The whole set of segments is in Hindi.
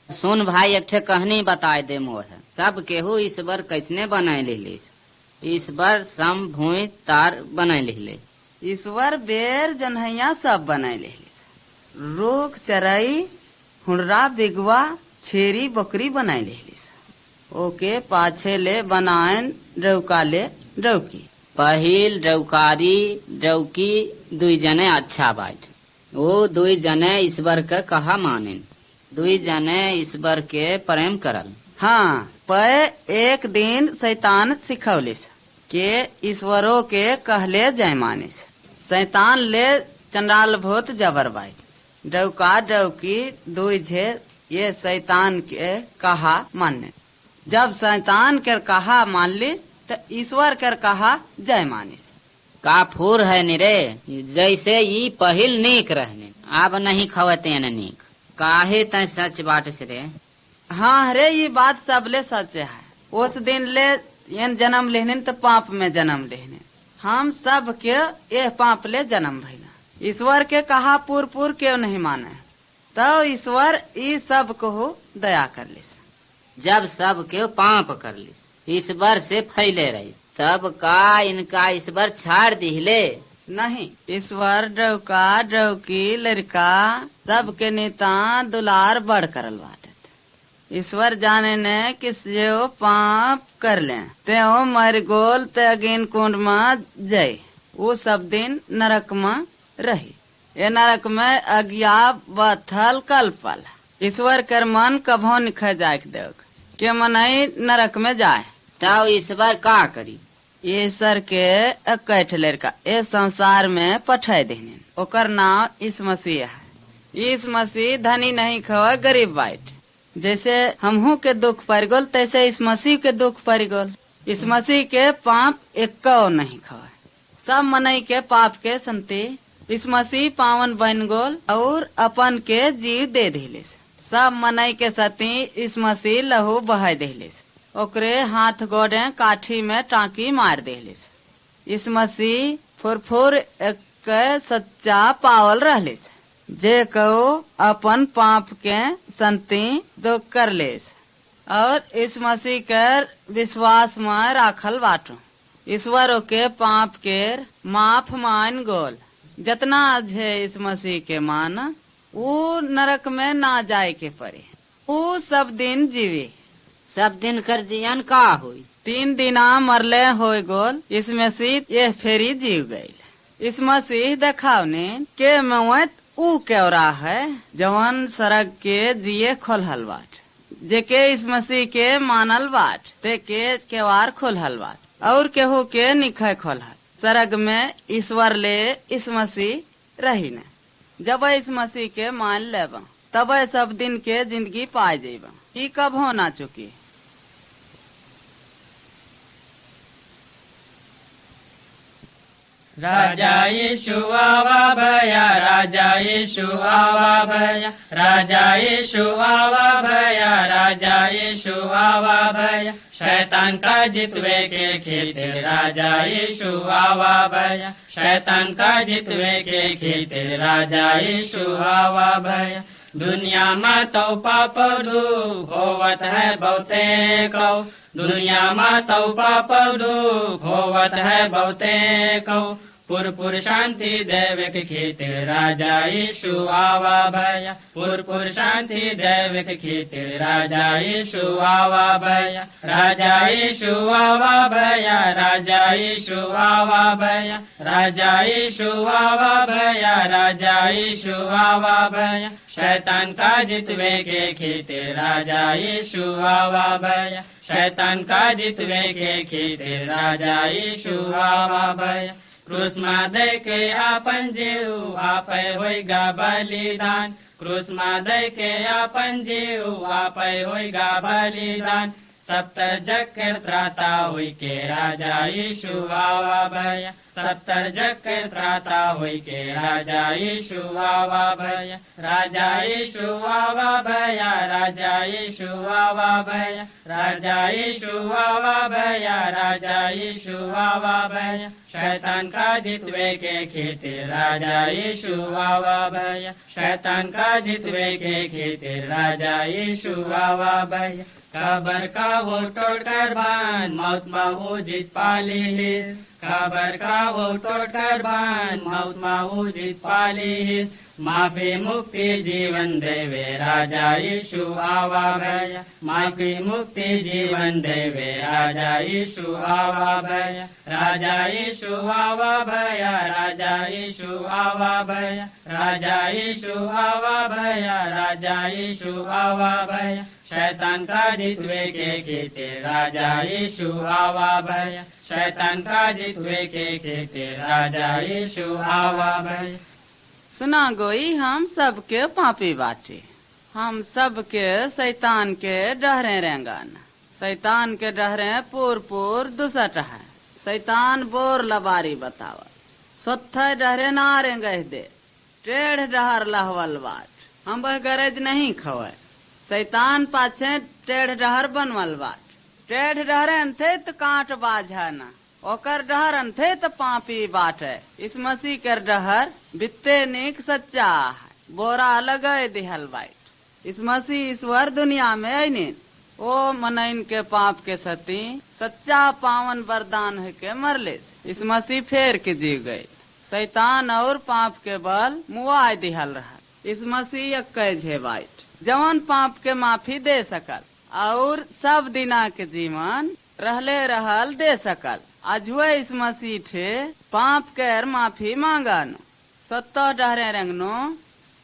सुन भाई एक ठे कहानी बताए दे मोह। सब केहू ईश्वर कैसने बनाए लिस। ईश्वर सम भूमि तार बनाए लिहले। ईश्वर बेर जनहैया सब बनाए लेलिस। रोक चराई हुड़रा बिगवा छेरी बकरी बनाए लेलिस। ओके पाछे ले बनाएन रौका ले रौकी। पहिल रौकारी रौकी दुई जने अच्छा बाट। वो दुई जने ईश्वर के कहा मानेन। दुई जने ईश्वर के प्रेम करल। हाँ पे एक दिन शैतान सिखौलिस के ईश्वरों के कहले जय मानिस। शैतान ले चंडाल भूत जबर बाई। डौका डौकी दुई झे ये शैतान के कहा माने। जब शैतान के कहा मान लिस तो ईश्वर के कहा जय मानिस। का फूर है निरे जैसे ई पहिल नीक रहने अब नहीं खवते न नीक। काहे तय सच बाट से रे। हाँ रे ये बात सबले सच है। उस दिन ले यन जन्म लेने तो पाप में जन्म लेने हम सब के ये पाप ले जन्म भइला। ईश्वर के कहा पूर पूर क्यों नहीं माने तो ईश्वर ई सब को दया कर लिस। जब सब के पाप कर लिस ईश्वर से फैले रही तब का इनका ईश्वर छाड़ दिले। नहीं ईश्वर डौका डौकी लड़का सबके नेता दुलार बढ़ करल बाटे। ईश्वर जाने ने किस जो पाप कर ले त्यो मर गोल ते अगिन कुंड में जय वो सब दिन नरक में रही। ये नरक में अज्ञा बथल कल्पल। ईश्वर कर मन कभो निख जाए देख के मनई नरक में जाए तब ईश्वर का करी। ईश्वर के कैठ लड़का ए संसार में पठाए देने ओकर नाम इस मसीह है। इस मसीह धनी नहीं खवा गरीब बाइट। जैसे हमहू के दुख पड़ गोल तैसे इस मसीह के दुख पड़ गोल। इस मसीह के पाप एक नहीं खवा सब मनई के पाप के संति इस मसीह पावन बन गोल और अपन के जीव दे दिलिस। सब मनई के सती इस मसीह लहू बहा दिलिस। ओकरे हाथ गोड़े काठी में टांकी मार देलिस। इस मसीह फुरफुर एक सच्चा पावल रहलिस जे कहो अपन पाप के संति दो कर लेस और इस मसीह के विश्वास में राखल बाटो। ईश्वरों के पाप के माफ मान गोल जितना है इस मसीह के मान वो नरक में ना जाए के पड़े। वो सब दिन जीवे सब दिन कर जियन का हुई 3 दिना मरले हो गोल। इस मसीह ये फेरी जीव गई। इस मसीह देखावने के मौत ऊ केवरा है जवन सड़क के जिये खोलहल बाट जेके इस मसीह के मानल बाट ते के केवार खोलहल बाट और केहू के निखे खोलहल। सड़क में ईश्वर ले इस मसीह रही न जब इस मसीह के मान लेबा तब सब दिन के जिंदगी पाए जेबा। ई कब होना चुकी। राजा यीशु आवा भया राजा यीशु आवा भया राजा यीशु आवा भया राजा यीशु आवा भया शैतान का जितवे के खेते राजा यीशु आवा भया शैतान का जितवे के खेते राजा यीशु आवा भया। दुनिया में तो पाप होवत है बहुते कौ दुनिया में तो पाप होवत है बहुते कौ पुर शांति दैविक खेतिर राजा यीशु आवा भया पुर शांति दैविक खेतिर राजा यीशु आवा भया राजा यीशु आवा भया राजा यीशु आवा भया राजा यीशु आवा भया राजा यीशु आवा भया शैतान का जितवे के खेतिर राजा यीशु आवा भया शैतान का जितवे के खेतिर राजा यीशु आवा भया। क्रूस में दे के आपन जीव आपे होइगा बलिदान क्रूस में दे के आपन जीव आपे होइगा बलिदान सप्तर जग के त्राता हुई के राजा यीशु आवा भया सप्तर जग के त्राता हुई के राजा यीशु आवा भया राजा यीशु आवा भया राजा यीशु आवा भैया, राजा यीशु आवा भैया, राजा यीशु आवा भैया, शैतान का जितवे के खेती राजा यीशु आवा भैया, शैतान का जितवे के खेती राजा यीशु आवा भैया। कबर का वो तोड़ कर बांध मौत माहू जीत पाली हिस, कबर का वो तोड़ कर बांध मौत माहू जीत पाली हिस, माफी मुक्ति जीवन देवे राजा यीशु आवा भैया, माफी मुक्ति जीवन देवे राजा यीशु आवा भैया, राजा यीशु आवा भैया, राजा यीशु आवा भैया, राजा यीशु आवा भैया, राजा यीशु आवा भैया, शैतान का जितवे के खेते राजा यीशु आवा भैया, शैतान का जितवे के खेते राजा यीशु आवा भैया। सुना गोई हम सबके पापी बाटे, हम सबके शैतान के डहरे रेंगन, शैतान के डहरे पूर पूर दुसट है, शैतान बोर लबारी बतावा, सोत्थे डहरे ना रेंगे दे, टेढ़ डहर लहवल बाट, हम वह गरज नहीं खवे, शैतान पाछे टेढ़ डहर बनवल बाट, टेढ़ डहरे थे तो कांट बाझा ना, ओकर डहर अंथे तो पापी बाट है, इस मसीह कर डहर बित्ते निक सच्चा है, बोरा अलग दिहल बाइट, इस मसीह ईश्वर दुनिया में आईने ओ मनइन के पाप के सती सच्चा पावन वरदान है के मरले, इस मसीह फेर के जी गए, शैतान और पाप के बल मुआय दिहल रहा, इस मसीह एक बाइट जवान पाप के माफी दे सकल और सब दिना के जीवन रहले रहल दे सकल, अजुए इस मसीह थे पाप कर माफी मांगानो, सत्तो डहरे रंगनो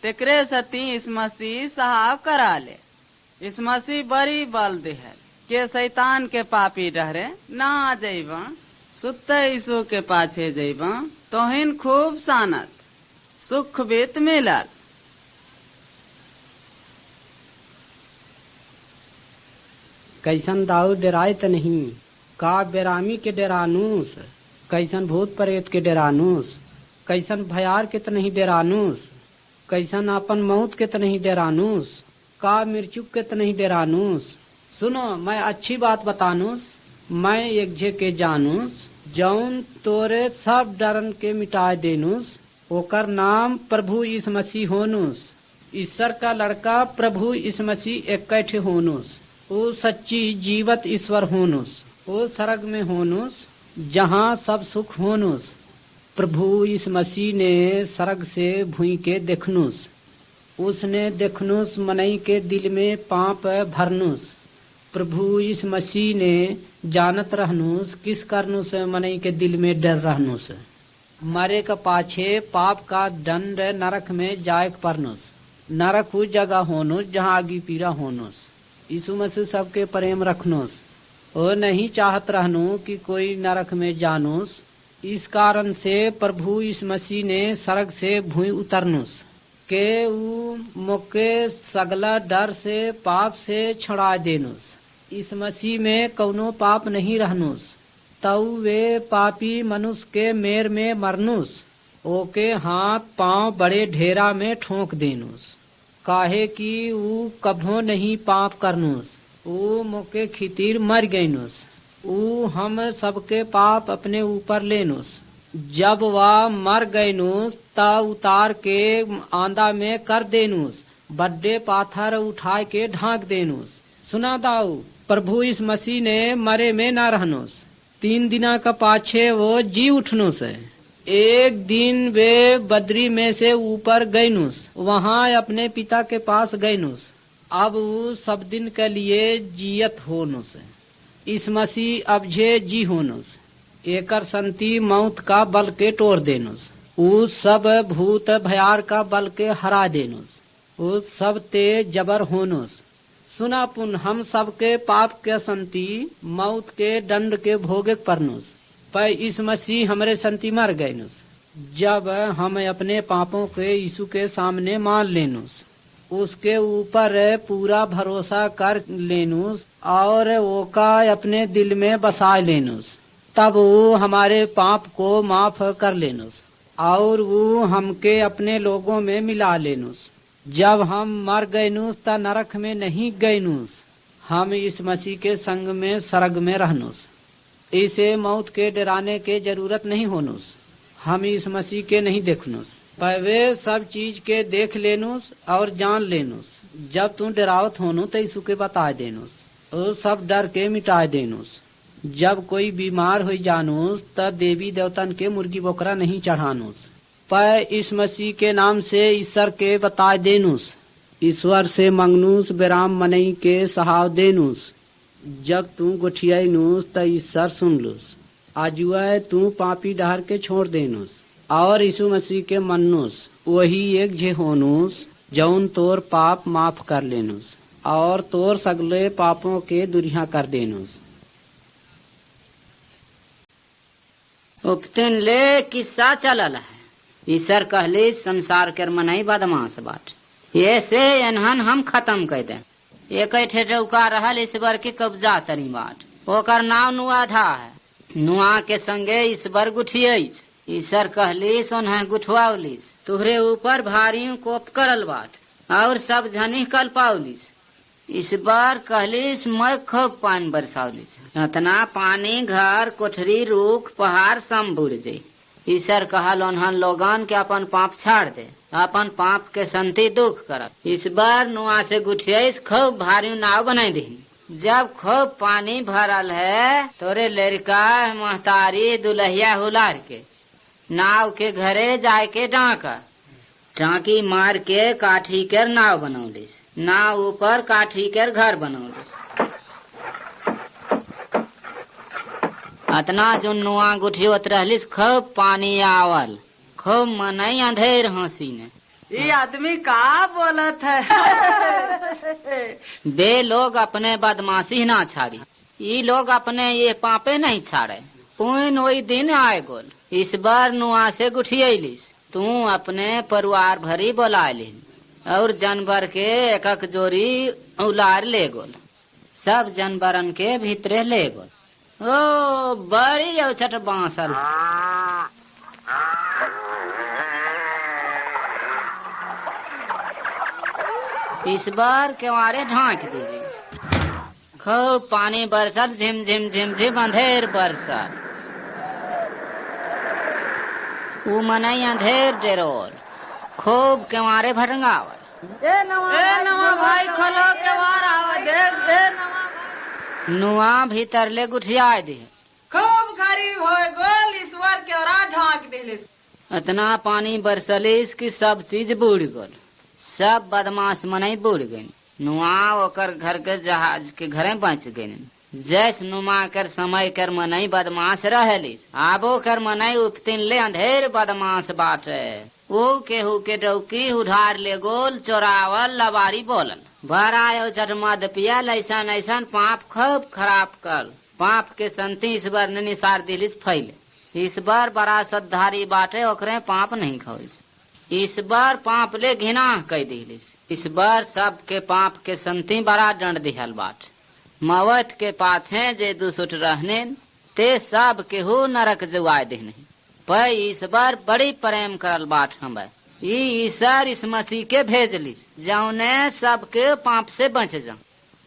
तेकरे सती इस मसीह सहाव करा ले, इस मसीह बड़ी बल देहल के शैतान के पापी डहरे ना आ जाइबा, सुत्ते यीशु के पाछे जाइबा तोहिन खूब सानत सुख बीत मिलल। कैसन दाऊ डराए त नहीं, का बेरामी के डरानूस, कैसन भूत प्रेत के डरानूस, कैसन भयार के त नहीं डरानूस, कैसन अपन मौत के त नहीं डरानूस, का मृत्यु के त नहीं डरानूस। सुनो मैं अच्छी बात बतानूस, मैं एक जे के जानूस, जौन तोरे सब डरन के मिटाए देनूस, ओकर नाम प्रभु यीशु मसीह होनूस, ईश्वर का लड़का प्रभु यीशु मसीह एक होनूस, वो सच्ची जीवत ईश्वर होनुस, वो स्वर्ग में होनुस जहाँ सब सुख होनुस। प्रभु इस मसीह ने स्वर्ग से भूई के देखनुस, उसने देखनुस मनई के दिल में पाप भरनुस। प्रभु इस मसीह ने जानत रहनुस किस करनुस मनई के दिल में डर रहनुस। मरे का पाछे पाप का दंड नरक में जाए परनुस, नरक उस जगह होनुस जहाँ आगी पीरा होनुस। यीशु मसीह सबके प्रेम रखनुस, और नहीं चाहत रहनु कि कोई नरक में जानूस। इस कारण से प्रभु इस मसीह ने स्वर्ग से भूई उतरनुस के ऊ मोके सगला डर से पाप से छुड़ा देनुस। इस मसीह में कौनो पाप नहीं रहनुस, तऊ वे पापी मनुष्य के मेर में मरनुस, ओके हाथ पांव बड़े ढेरा में ठोंक देनुस, काहे कि ऊ कभो नहीं पाप करनुस, ऊ मोके खितीर मर गईनुस, ऊ हम सबके पाप अपने ऊपर लेनुस। जब वह मर गईनुस ता उतार के आंदा में कर देनुस, बड्डे पाथर उठाए के ढांक देनुस। सुना दाऊ प्रभु इस मसीह ने मरे में न रहनुस, 3 दिना का पाछे वो जी उठनुस है। एक दिन वे बद्री में से ऊपर गईनुस, वहाँ अपने पिता के पास गईनुस, अब वो सब दिन के लिए जियत होनुस। इस मसीह अब जे जी होनुस, एकर संति मौत का बल के तोड़ देनुस, ऊ सब भूत भयार का बल के हरा देनुस, ऊ सब ते जबर होनुस। सुना पुन हम सबके पाप के संति मौत के दंड के भोगे परनुस, पर इस मसीह हमरे संति मर गएनुस। जब हम अपने पापों के यीशु के सामने मान लेनुस, उसके ऊपर पूरा भरोसा कर लेनुस और ओका अपने दिल में बसा लेनुस, तब वो हमारे पाप को माफ कर लेनुस और वो हमके अपने लोगों में मिला लेनुस। जब हम मर गयनुस त नरक में नहीं गयनुस, हम इस मसीह के संग में स्वर्ग में रहनुस। इसे मौत के डराने के जरूरत नहीं होनुस। हम इस मसीह के नहीं देखनुस, पर वे सब चीज के देख लेनुस और जान लेनुस। जब तू डरावत होनु तो यीशु के बता देनुस, और सब डर के मिटा देनुस। जब कोई बीमार हो जानूस त देवी देवतन के मुर्गी बोकरा नहीं चढ़ानुस, पर इस मसीह के नाम से ईश्वर के बता देनुस। ईश्वर से मंगनुस, बेराम मनई के सहाव देनुस। जब तू गुठियानुस त ईश्वर सुन लुस। आजुए तू पापी डहर के छोड़ देनुस और यीशु मसीह के मन्नुस। वही एक जे होनुस जौन तोर पाप माफ कर लेनुस और तोर सगले पापों के दुरिया कर देनुस। उपतिन ले किस्सा चलल है। ईश्वर कहली संसार के मनई बदमाश बाट, ये से एनहन हम खत्म कर दे। एक ठेका रहल ईश्वर के कब्जा तरी बाट, ओकर नाम नुआधा है। नुआ के संगे ईश्वर गुठियस। ईश्वर कहली सोना गुठवावलिस, तुहरे ऊपर भारी कोप करल बाट और सब झनी कल पावलिस। ईश्वर कहलिस मैं खूब पानी बरसावलिस, इतना पानी घर कोठरी रूख पहाड़ सब बुड़ जाये। ईश्वर कहल उन्हन लोगन के अपन पाप छाड़ दे, अपन पाप के संति दुख करब। ईश्वर नुआ से गुठियस खूब भारी नाव बनाई दी। जब खूब पानी भरल है तोरे लड़का महतारी दुल्हिया हुलार के नाव के घरे जाए के टाँकी मार के काठी कर नाव बनौलिस। नाव ऊपर काठी कर घर बनौलिस। अतना जो नुआ गुठियोत रहलिस खूब पानी आवल, खूब मनई अंधेर हंसी ने। ये आदमी का बोलत है? बे लोग अपने बदमाशी ना छाड़ी, ये लोग अपने ये पापे नहीं छाड़े। पुन वही दिन आए गोल। इस बार नुआ से गुठियलिस, तू अपने परिवार भरी बोला लिन और जानवर के एक एक जोरी उलार ले गोल। सब जानवरन के भीतरे ले गोल। ओ बड़ी औछट बांसल। इस बार केवारे ढांक दी गई। खूब पानी बरसल, झिम झिम झिम झिम अंधेर बरसल। ऊ मनई अंधेर डेरोल, खूब केवारे भटंगावल। ए नवा भाई खोलो केवार आवा देख। ए नवा नुआ भीतर ले गुठिया दी। खूब गरीब हो गोल ईश्वर के और ढांक दिलिस। इतना पानी बरसलिस कि सब चीज बूढ़ गल। सब बदमाश मनई बूढ़ गई। नुआ ओकर घर के जहाज के घरे बच गई। जैस नुमा कर समय कर मनई बदमाश रहलिस, आबो कर मनई उपतिन ले अंधेर बदमाश बाटे। वो केहू के डौकी उधार ले गोल, चोरावल, लबारी बोलल। भरायो चटमद पियल, ऐसन ऐसन पाप खूब खराब कल। पाप के संति इस बार ने निसार दिलिस फैले। इस बार बड़ा सद्धारी बाटे, ओकरे पाप नहीं खोइस। इस बार पाप ले घिना कह दिलिस। इस बार सब के पाप के संति बड़ा दंड दिहल बाट। मवत के पाछे जे दुसुट रहने ते सब केहू नरक जुआए देने। पर इस बार बड़ी प्रेम करल बाट हमें। ईश्वर इस मसीह के भेजलिस जौने सबके पाप से बच जा।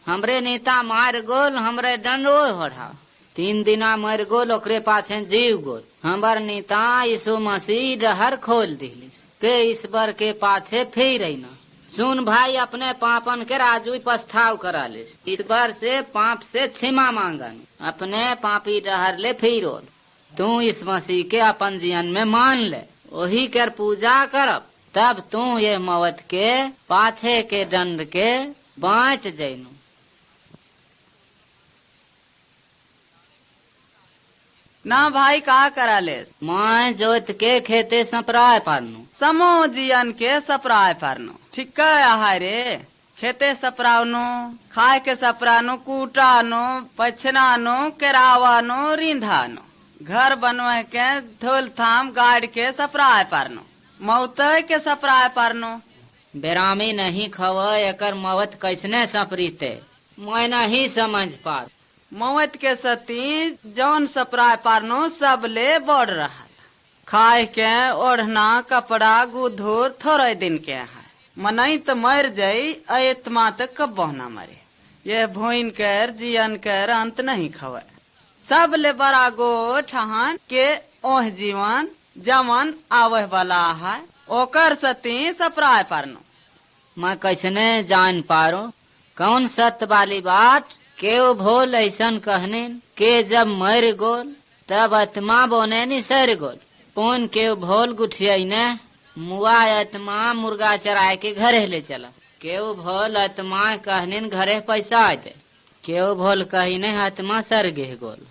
हमरे नेता मार गोल, हमरे दंड होढ़ा। 3 दिना मर गोल, ओकरे पाछे जीव गोल। हमर नेता यीशु मसीह डहर खोल दिलिस के ईश्वर के पाछे फिर न। सुन भाई, अपने पापन के राजू पछताव करा लिस। ईश्वर से पाप से क्षमा मांगन, अपने पापी डहर ले फिरोल। तू इस मसीह के अपन जीवन में मान ले, वही कर पूजा करब, तब तू ये मौत के पाछे के दंड के बच जैनु। ना भाई कहा करा ले? मैं जोत के खेते सपराय पारनु। समो जियन के सपराय पारनु। ठीक है रे। खेते सपरावनो, खाए के सपरानो, कूटानो, पछनानो, केरावानो, रिंधानो, घर बनवा के धोल थाम गाड़ के सपराय पारनो, मौत के सपराय पारनो। बेरामी नहीं खव एकर मौत कैसने सपरीते, मैं नहीं समझ पा। मौत के सती जौन सपराय पारनो सब ले बढ़ रहा। खाए के ओढ़ना कपड़ा गुधूर थोड़े दिन के है। मनई तो मर जाई अतमा तक कब बहना मरे। यह भोइन कर जियन कर अंत नहीं खवे। सब ले बड़ा गो ठहन के ओह जीवन जमन आवह वाला है ओकर सती सपराय परनो। मैं कैसने जान पारो कौन सत्य वाली बात। केव भोल ऐसन कहने के जब मर गोल तब आत्मा बोने नि सर गोल। पुन केव भोल गुठिया ने मुआ आत्मा मुर्गा चराए के घरे ले चला। केव भोल आत्मा कहने घरे पैसा आ दे। केव भोल कहने आत्मा सर गेह गोल।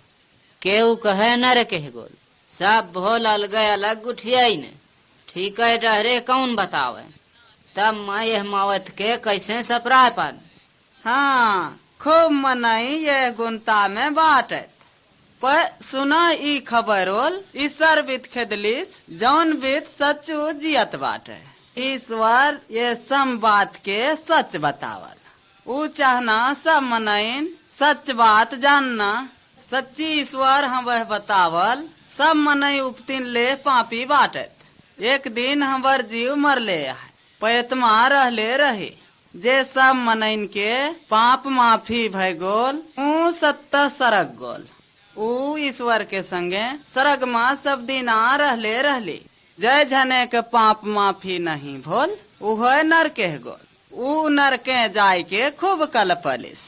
केव कहे नर कह गोल। सब भोल अलग अलग गुठिया ने ठीक है डहरे कौन बतावे। तब मैं यह मावत के कैसे सपराय पान। हाँ खूब मनई ये गुंता में बाटत। पर सुना ई खबरोल ईश्वर बीत खेदलिस जौन बीत सच्चू जियत बाटे। ईश्वर ये सम बात के सच बतावल। ऊ चाहना सब मनइन सच बात जानना। सच्ची ईश्वर हम वह बतावल सब मनई उपतिन ले पापी बाटत। एक दिन हमर जीव मरले है पैतमा रहले रही। जे सब मनइन के पाप माफी भय गोल ऊ सत्ता सरग गोल। ऊ ईश्वर के संगे सरग माँ सब दिन आ रहले रहली। जय झने के पाप माफी नहीं भोल ऊ नर के गोल। ऊ नर के जाय के खूब कलपलिस।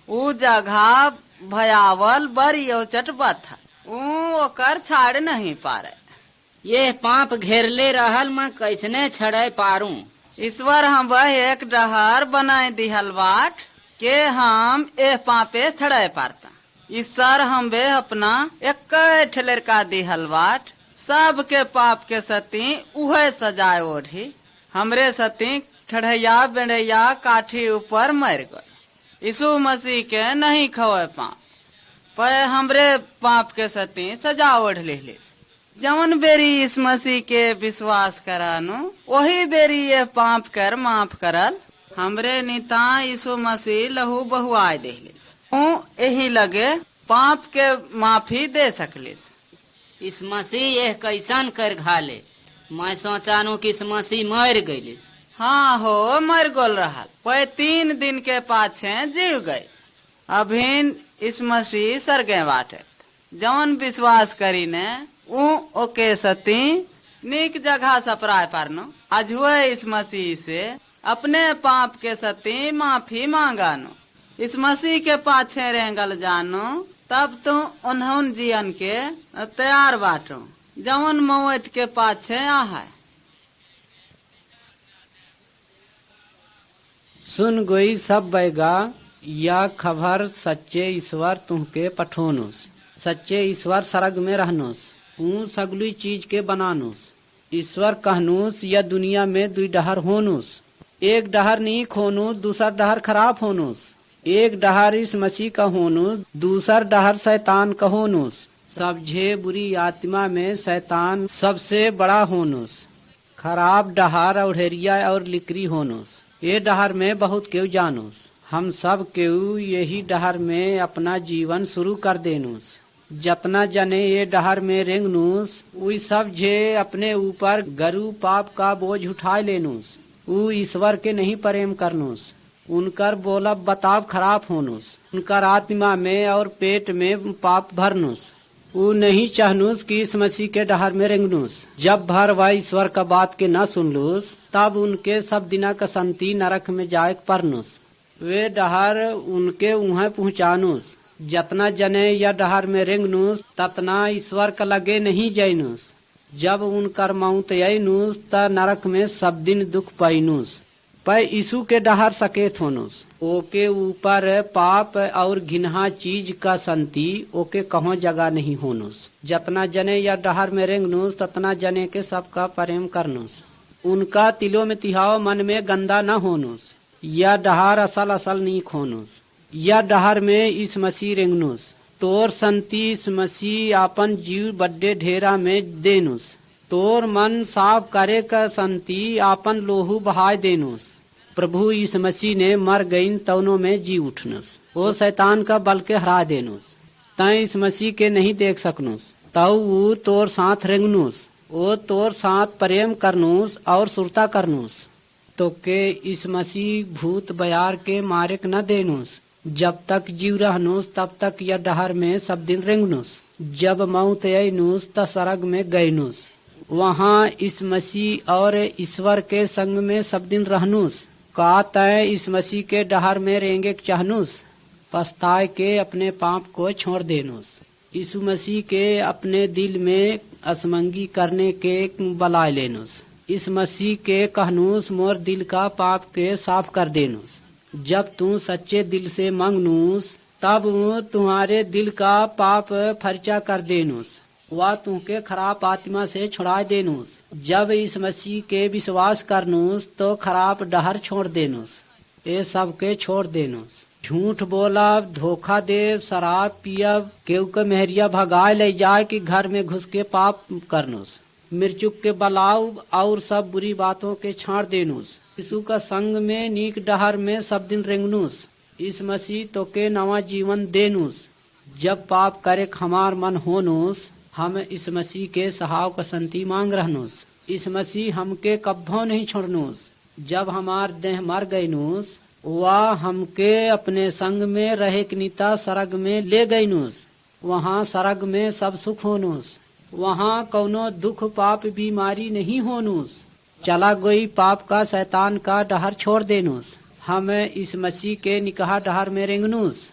ऊ जगह भयावल बड़ी औचट बथा। ऊ ओकर छाड़ नहीं पारे। ये पाप घेरले रहल मैं कैसने छड़े पारू। ईश्वर हम वह एक डहर बनाए दिहल बाट के हम ए पापे छड़े पारता। ईश्वर हम वे अपना एक ठेलर का दिहल बाट सबके पाप के सती उहे सजाए ओढ़ी। हमरे सती ठढ़ैया बेड़ैया काठी ऊपर मर गए। यीशु मसीह के नहीं खवे पाप पर हमरे पाप के सती सजा ओढ़ लिस। जवन बेरी इस मसीह के विश्वास करानु वही बेरी ये पाप कर माफ करल। हमरे निता यीशु मसीह लहू बहुआय देलिस। यही लगे पाप के माफी दे सकलिस। इस मसीह यह कैसन कर घाले। मैं सोचानु कि इस मसीह मर गईलिस। हाँ हो मर गोल रहल पर 3 दिन के पाछे जीव गए। अभिन इस मसीह सरगे बाटे। जवन विश्वास करी ने ओके सती नीक जगह सपराय पारनो। अजुए इस मसीह से अपने पाप के सती माफी मांगानो। इस मसीह के पाछे रेंगल जानो तब तो उन्होंने जियन के तैयार बाटो जवन मौत के पाछे आहे। सुन गोई सब बैगा या खबर सच्चे ईश्वर तुमके पठोनुस। सच्चे ईश्वर सरग में रहनुस ऊ सगली चीज के बनानुस। ईश्वर कहनुस या दुनिया में 2 डहर होनुस। एक डहर नीक होनुस दूसर डहर खराब होनुस। एक डहर इस मसीह का होनुस दूसर डहर शैतान का होनुस। सबझे बुरी आत्मा में शैतान सबसे बड़ा होनुस। खराब डहर औढ़ेरिया और लिकरी होनुस। ये डहर में बहुत केव जानूस। हम सब केव यही डहर में अपना जीवन शुरू कर देनुस। जतना जने ये डहर में रेंगनूस उ सब जे अपने ऊपर गरु पाप का बोझ उठा लेनुस। उ ईश्वर के नहीं प्रेम करनुस। उनकर बोलब बताव खराब होनुस। उनकर आत्मा में और पेट में पाप भरनुस। उ नहीं चाहनुस कि इस मसीह के डहर में रेंगनुस। जब भर वह ईश्वर का बात के न सुनलुस तब उनके सब दिना का संति नरक में जाए परनुस। वे डहर उनके उहाँ पहुँचानुस। जतना जने या डहर में रेंगनुस ततना ईश्वर का लगे नहीं जैनुस। जब उनकर मौत आईनुस त नरक में सब दिन दुख पैनुस। पर यीशु के डहर सकेत होनुस। ओके ऊपर पाप और घिनहा चीज का संति ओके कहो जगह नहीं होनुस। जतना जने या डहर में रेंगनुस ततना जने के सबका प्रेम करनुस। उनका तिलो में तिहाव मन में गंदा न होनुस। या डहर असल असल नीक होनुस। या डहर में इस मसीह रेंगनुस। तोर संति इस मसीह आपन जीव बड्डे ढेरा में देनुस। तोर मन साफ करे का संति आपन लोहू बहाय देनुस। प्रभु इस मसीह ने मर गईन तवनों में जी उठनुस। वो शैतान का बल के हरा देनुस। तय इस मसीह के नहीं देख सकनुस तऊ तोर साथ रेंगनुस। वो तोर साथ प्रेम करनुस और सुरता करनुस। तो के इस मसीह भूत बयार के मारे न देनुस। जब तक जीव रहनुस तब तक यह डहर में सब दिन रेंगनुस। जब मौत अयनुस त सरग में गयनुस। वहाँ इस मसीह और ईश्वर के संग में सब दिन रहनुस। का तय इस मसीह के डहर में रेंगे चाहनुस। पछताए के अपने पाप को छोड़ देनुस। यीशु मसीह के अपने दिल में असमंगी करने के बलाय लेनुस। इस मसीह के कहनुस मोर दिल का पाप के साफ कर देनुस। जब तू सच्चे दिल से मांगनुस तब तुम्हारे दिल का पाप फर्चा कर देनुस। वह तुमके खराब आत्मा से छुड़ा देनुस। जब इस मसीह के विश्वास करनुस तो खराब डहर छोड़ देनुस। ये सब के छोड़ देनुस। झूठ बोला, धोखा दे, शराब पियब, केहू के मेहरिया भगाए ले जाए कि घर में घुस के पाप करनुस। मिर्चुक के बलाव और सब बुरी बातों के छाड़ देनुस। यीशु का संग में नीक डहर में सब दिन रेंगनुस। इस मसीह तो के नवा जीवन देनुस। जब पाप करे हमार मन होनुस हम इस मसीह के सहाव का संति मांग रहनुस। इस मसीह हमके कब्बो नहीं छोड़नुस। जब हमार देह मर गईनुस वह हमके अपने संग में रहे नीता सरग में ले गईनुस। वहाँ सरग में सब सुख होनुस। वहाँ कौनो दुख पाप बीमारी नहीं होनुस। चला गई पाप का शैतान का डहर छोड़ देनुस। हम इस मसीह के निकाह डहर में रेंगनुस।